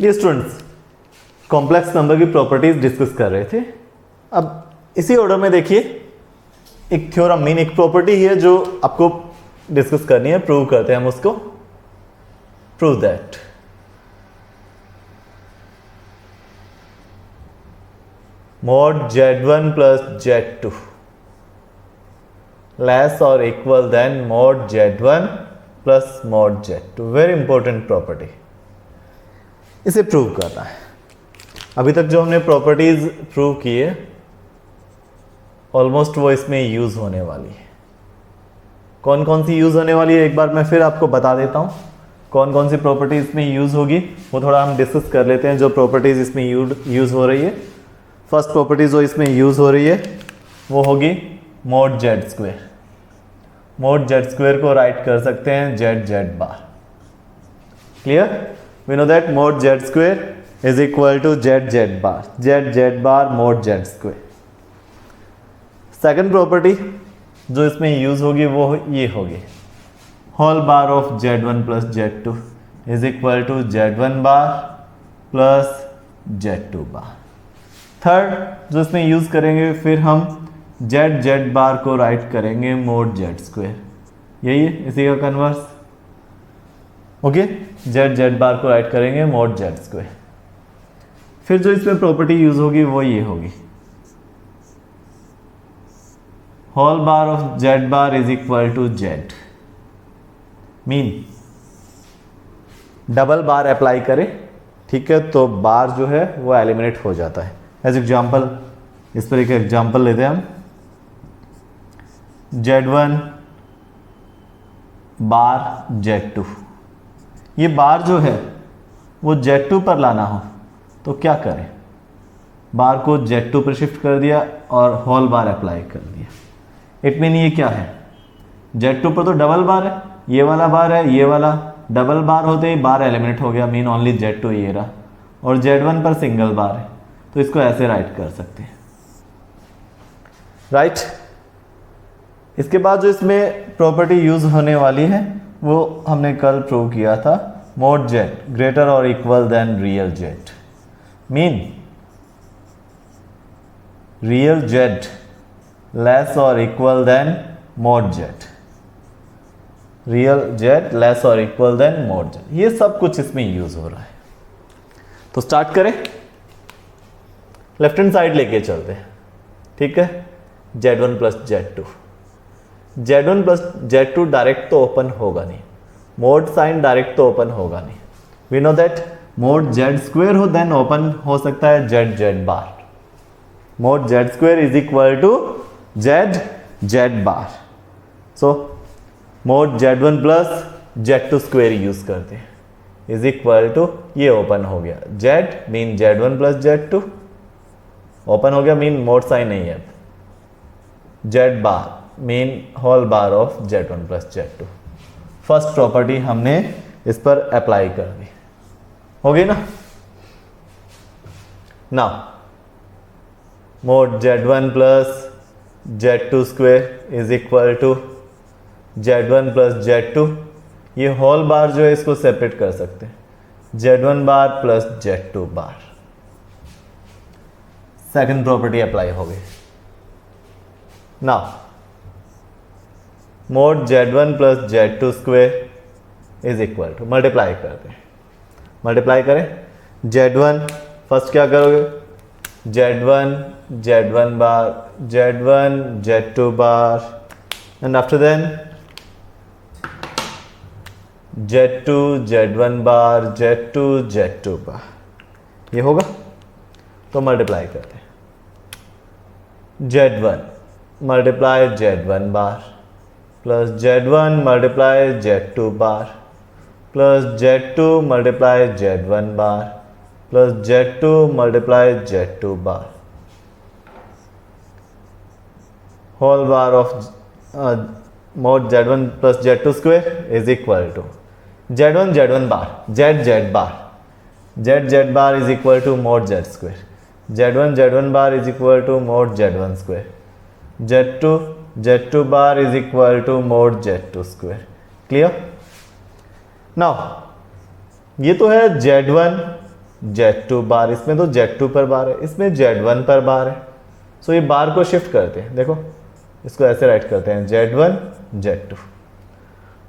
ये students complex number की properties discuss कर रहे थे। अब इसी ऑर्डर में देखिए, एक थ्योरम मीन एक प्रॉपर्टी है जो आपको डिस्कस करनी है, प्रूव करते हैं हम उसको। Prove that mod z1 plus z2 less or equal than mod z1 plus mod z2। Very important property, इसे प्रूव करना है। अभी तक जो हमने प्रॉपर्टीज प्रूव की है ऑलमोस्ट वो इसमें यूज होने वाली है। कौन कौन सी यूज होने वाली है एक बार मैं फिर आपको बता देता हूं। कौन कौन सी प्रॉपर्टीज इसमें यूज होगी वो थोड़ा हम डिस्कस कर लेते हैं। जो प्रॉपर्टीज इसमें यूज हो रही है, फर्स्ट प्रॉपर्टी जो इसमें यूज हो रही है वो होगी mod z square. mod z square को राइट कर सकते हैं z bar. Clear? We know that mod z square is equal to z bar mod z square. Second property जो इसमें यूज होगी वो ये होगी whole bar of z1 plus z2 is equal to z1 bar plus z2 bar. Third जो इसमें use करेंगे फिर हम z बार को राइट करेंगे mod z स्क्वेयर, यही है इसी का कन्वर्स। ओके, z बार को राइट करेंगे mod z स्क्वेयर। फिर जो इसमें प्रॉपर्टी यूज होगी वो ये होगी whole bar of z bar is equal to z। Mean double bar apply करें, ठीक है, तो बार जो है वो एलिमिनेट हो जाता है। एज एग्जाम्पल इस पर एक एग्जाम्पल लेते हैं हम, z1 बार z2। ये बार जो है वो z2 पर लाना हो तो क्या करें, बार को z2 पर शिफ्ट कर दिया और होल बार अप्लाई कर दिया। इट मीन ये क्या है, z2 पर तो डबल बार है, ये वाला बार है, ये वाला डबल बार होते ही बार एलिमिनेट हो गया, मीन ओनली z2 ये रहा, और z1 पर सिंगल बार है तो इसको ऐसे राइट कर सकते हैं। राइट? इसके बाद जो इसमें प्रॉपर्टी यूज होने वाली है वो हमने कल प्रूव किया था, mod z ग्रेटर और equal than real z। Mean real z less और equal than mod z, real z less और इक्वल देन mod z। ये सब कुछ इसमें यूज हो रहा है। तो स्टार्ट करें, लेफ्ट हैंड साइड लेके चलते हैं, ठीक है। z1 plus z2, z1 plus z2 direct तो ओपन होगा नहीं, मोड साइन डायरेक्ट तो ओपन होगा नहीं। We know that mod z square हो देन ओपन हो सकता है z bar. Mod z square is equal to z bar. So mod z1 plus z2 square use करते हैं इज इक्वल टू, ये ओपन हो गया z mean z1 plus z2 open हो गया, मीन मोड साइन नहीं है, z bar mean whole bar of z1 plus z2। First property हमने इस पर अप्लाई कर दी, हो गई ना। Now mod z1 plus z2 square is equal to z1 plus z2, ये होल बार जो है इसको सेपरेट कर सकते हैं, z1 bar plus z2 bar. Second property apply हो गई। Now mod z1 plus z2 square is equal to, multiply करते हैं, मल्टीप्लाई करें z1, फर्स्ट क्या करोगे z1 bar z2 bar and after then z1 bar z2 bar, ये होगा। तो मल्टीप्लाई करते हैं z1 multiply z1 bar plus z1 multiply z2 bar plus z2 multiply z1 bar plus z2 multiply z2 bar, whole bar of mod z1 plus z2 square is equal to z1 bar z bar is equal to mod z square, z1 bar is equal to mod z1 square, z2 bar is equal to mod z2 square. Clear? Now ये तो है z1 Z2 बार, इसमें तो Z2 पर बार है, इसमें Z1 पर बार है। सो ये बार को शिफ्ट करते हैं, देखो इसको ऐसे राइट करते हैं Z1 Z2,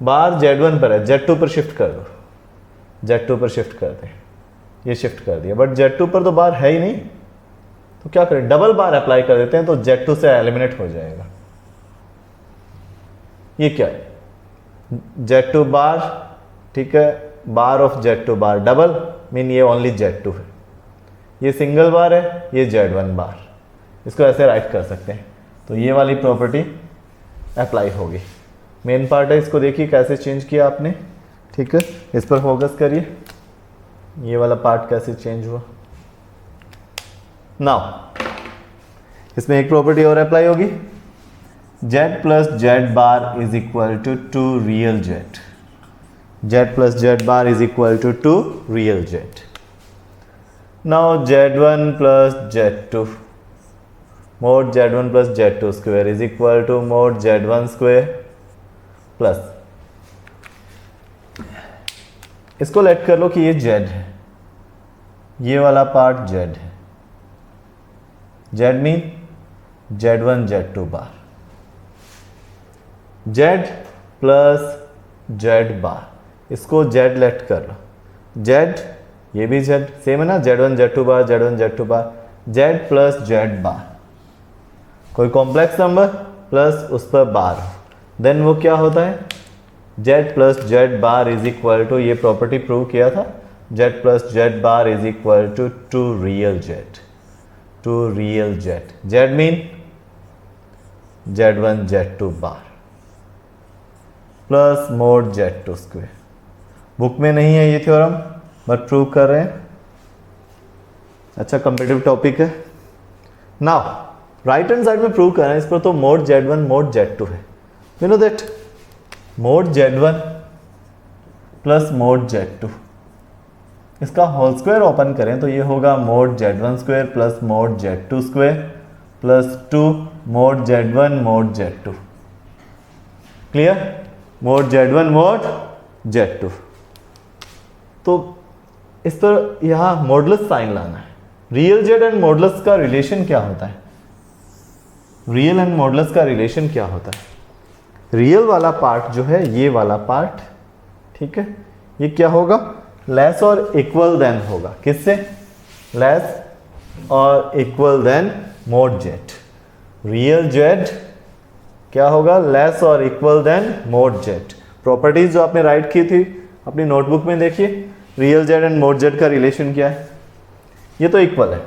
बार Z1 पर है, Z2 पर शिफ्ट कर दो, Z2 पर शिफ्ट करते हैं, ये शिफ्ट कर दिया, बट Z2 पर तो बार है ही नहीं, तो क्या करें, डबल बार अप्लाई कर देते हैं तो Z2 से एलिमिनेट हो जाएगा। ये क्या है, Z2 बार, ठीक है, bar of Z2 bar double mean ये ओनली Z2 है, ये सिंगल बार है, ये Z1 बार, इसको ऐसे राइट कर सकते हैं। तो ये वाली प्रॉपर्टी अप्लाई होगी। मेन पार्ट है, इसको देखिए कैसे चेंज किया आपने, ठीक है, इस पर फोकस करिए, ये वाला पार्ट कैसे चेंज हुआ। नाउ इसमें एक प्रॉपर्टी और अप्लाई होगी, Z plus Z bar is equal to real Z, Z plus Z bar is equal to 2 real Z. Now Z1 plus Z2 mod Z1 plus Z2 square is equal to mod Z1 square plus, इसको late कर लो कि ये Z है, ये वाला part Z है, Z mean Z1 Z2 बार, Z plus Z बार, इसको Z late कर लो, Z ये भी Z सेम है ना, Z1 Z2 बार, Z1 Z2 बार, Z प्लस Z बार, कोई कॉम्प्लेक्स नंबर प्लस उस पर बार, देन वो क्या होता है, Z plus Z bar is equal to, ये प्रॉपर्टी प्रूव किया था, Z plus Z bar is equal to real Z, two real Z, Z mean Z1 Z2 bar plus mod Z2 square. Book में नहीं है ये theorem, but prove कर रहे हैं, अच्छा कॉम्पिटिटिव टॉपिक है। नाउ राइट हैंड साइड में प्रूव कर रहे हैं, इस पर तो मोड Z1 मोड Z2 है, you know that mode Z1 plus mod Z2, इसका होल स्क्वायर ओपन करें तो ये होगा mod Z1 square plus mod Z2 square plus 2 mod Z1 mod Z2, clear, mode Z1 mod Z2। तो इस पर यहां मॉडुलस साइन लाना है, रियल Z एंड मॉडुलस का रिलेशन क्या होता है, रियल एंड मॉडुलस का रिलेशन क्या होता है, रियल वाला पार्ट जो है ये वाला पार्ट, ठीक है, ये क्या होगा, लेस और इक्वल देन होगा, किससे, लेस और equal than mod Z, real Z क्या होगा, लेस और equal than mod Z। Properties जो आपने राइट की थी अपनी नोटबुक में देखिए, real Z and mod Z का रिलेशन क्या है, ये तो इक्वल है,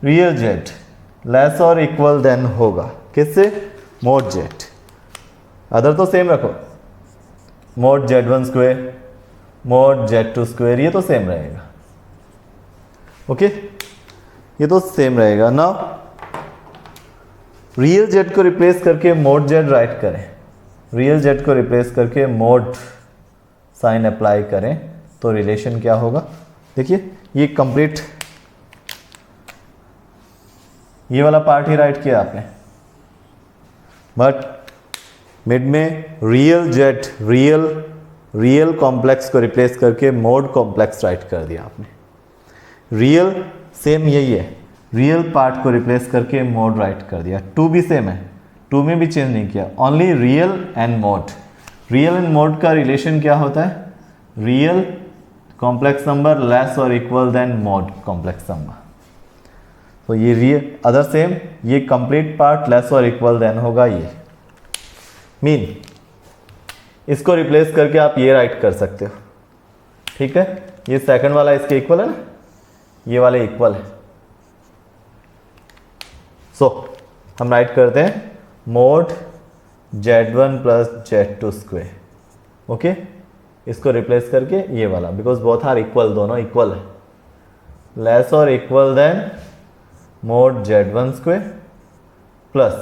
रियल Z लेस और इक्वल देन होगा, किससे, मोड Z, अदर तो सेम रखो, mod Z1 square mod Z2 square, ये तो सेम रहेगा, ओके, ये तो सेम रहेगा। ना रियल Z को रिप्लेस करके मोड Z राइट करें, रियल Z को रिप्लेस करके मोड साइन अप्लाई करें तो रिलेशन क्या होगा, देखिए ये कंप्लीट, ये वाला पार्ट ही राइट किया आपने, बट मिड में रियल Z रियल कॉम्प्लेक्स को रिप्लेस करके मोड कॉम्प्लेक्स राइट कर दिया आपने, रियल सेम यही है, रियल पार्ट को रिप्लेस करके मोड राइट कर दिया, 2 भी सेम है, 2 में भी चेंज नहीं किया, only real and mod, real and mod का रिलेशन क्या होता है, रियल कॉम्प्लेक्स नंबर लेस और equal than mod complex number, तो ये रियल अदर सेम, ये कंप्लीट पार्ट लेस और इक्वल देन होगा, ये मीन इसको रिप्लेस करके आप ये राइट कर सकते हो, ठीक है, ये सेकंड वाला इसके इक्वल है ना, ये वाले इक्वल है, सो हम राइट करते हैं mod Z1 plus Z2 square, okay, इसको रिप्लेस करके ये वाला, बिकॉज बोथ आर इक्वल, दोनों इक्वल है, लेस और equal than mod Z1 square plus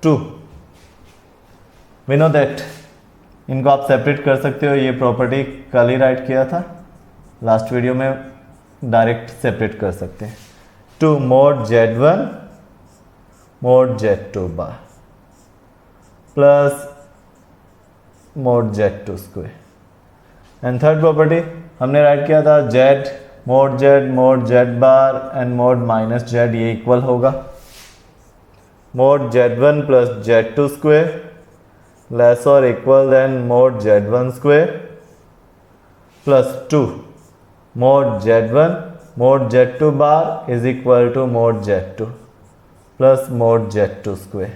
2, we know that, इनको आप सेपरेट कर सकते हो, ये प्रॉपर्टी कल ही राइट किया था, लास्ट वीडियो में डायरेक्ट सेपरेट कर सकते हैं, 2 mod Z1 mod Z2 bar plus mod Z2 square, and third property हमने राइट किया था Z mod Z bar and mod minus Z ये इक्वल होगा mod z1 plus z2 square less और equal than mod z1 square plus 2 mod z1 mod z2 bar is equal to mod z2 plus mod z2 square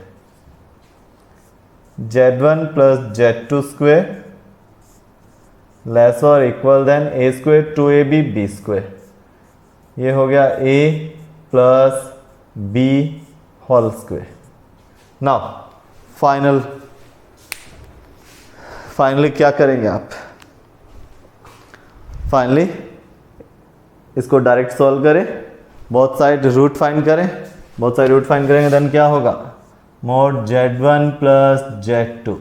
z1 plus z2 square less और equal than a square 2ab b square ये हो गया a plus b whole square. Now finally क्या करेंगे आप? Finally इसको direct solve करें, both side root find करें, बोथ साइड रूट फाइंड करेंगे देन क्या होगा mod z1 plus z2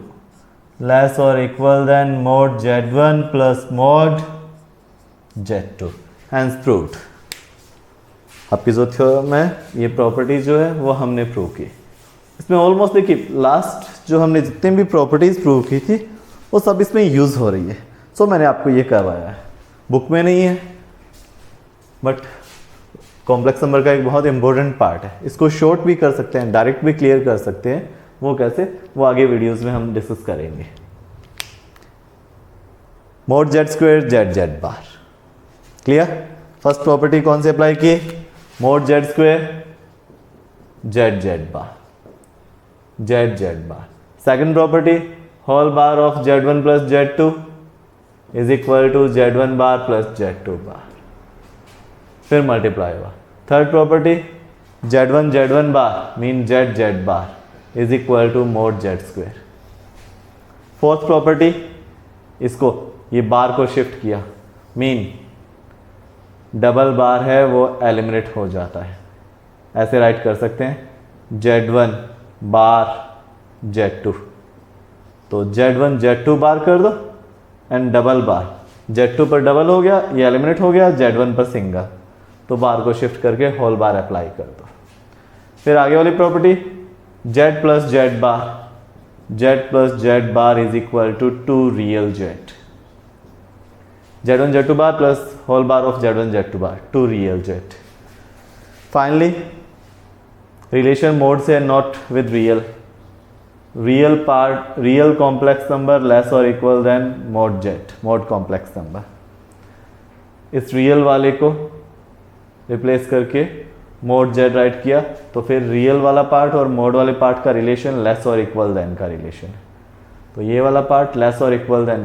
less और equal than mod z1 plus mod z2 hence proved. आपकी जो थ्योरम है ये प्रॉपर्टी जो है वो हमने प्रूव की। इसमें ऑलमोस्ट देखिए लास्ट जो हमने जितने भी प्रॉपर्टीज प्रूव की थी वो सब इसमें यूज़ हो रही है। सो मैंने आपको ये करवाया है, बुक में नहीं है बट कॉम्प्लेक्स नंबर का एक बहुत इंपॉर्टेंट पार्ट है। इसको शॉर्ट भी कर सकते हैं, डायरेक्ट भी क्लियर कर सकते हैं। वो कैसे, वो आगे वीडियोस में हम डिस्कस करेंगे। Mod Z square Z Z bar clear. First property कौन सी अप्लाई की? Mod Z square Z Z bar Z Z bar. Second property whole bar of z1 plus z2 is equal to z1 bar plus z2 bar, फिर multiply हुआ। Third property z1 bar mean z bar is equal to mod z square. Fourth property इसको ये बार को shift किया mean double बार है वो eliminate हो जाता है। ऐसे राइट कर सकते हैं z1 बार z2, तो z1 z2 बार कर दो एंड डबल बार z2 पर डबल हो गया, ये एलिमिनेट हो गया, z1 पर सिंगल, तो बार को शिफ्ट करके होल बार अप्लाई कर दो। फिर आगे वाली property z plus Z bar is equal to 2 real z1 z2 bar plus whole bar of z1 z2 bar 2 real z। Finally relation mod से not with real complex number less और equal than mod z mod complex number. इस real वाले को replace करके mode z right किया तो फिर real वाला पार्ट और मोड वाले पार्ट का रिलेशन लेस और इक्वल देन का रिलेशन है। तो ये वाला पार्ट लेस और इक्वल देन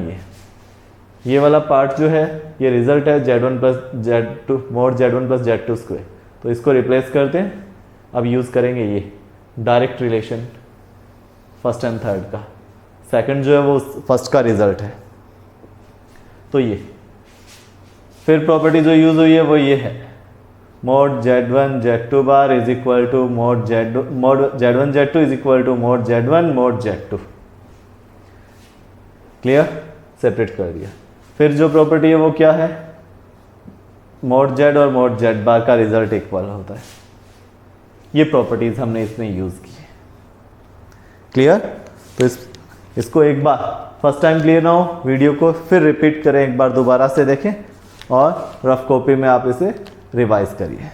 ये वाला पार्ट जो है ये रिजल्ट है z1 plus z2 mode z1 plus z2 square. तो इसको रिप्लेस करते हैं। अब यूज़ करेंगे ये direct relation first and third का, सेकंड जो है वो फर्स्ट का रिजल्ट है। तो ये फिर प्रॉपर्टी जो यूज़ हुई है वो ये है mod z1 z2 bar is equal to mod z1 z2 is equal to mod z1 mod z2। Clear, separate कर दिया। फिर जो प्रॉपर्टी है वो क्या है, मोड z और मोड z बार का रिजल्ट इक्वल होता है। ये प्रॉपर्टीज हमने इसमें यूज़ की है। क्लियर, तो इसको एक बार फर्स्ट टाइम क्लियर ना हो वीडियो को फिर रिपीट करें, एक बार दोबारा से देखें और रफ कॉपी में आप इसे रिवाइज करिए।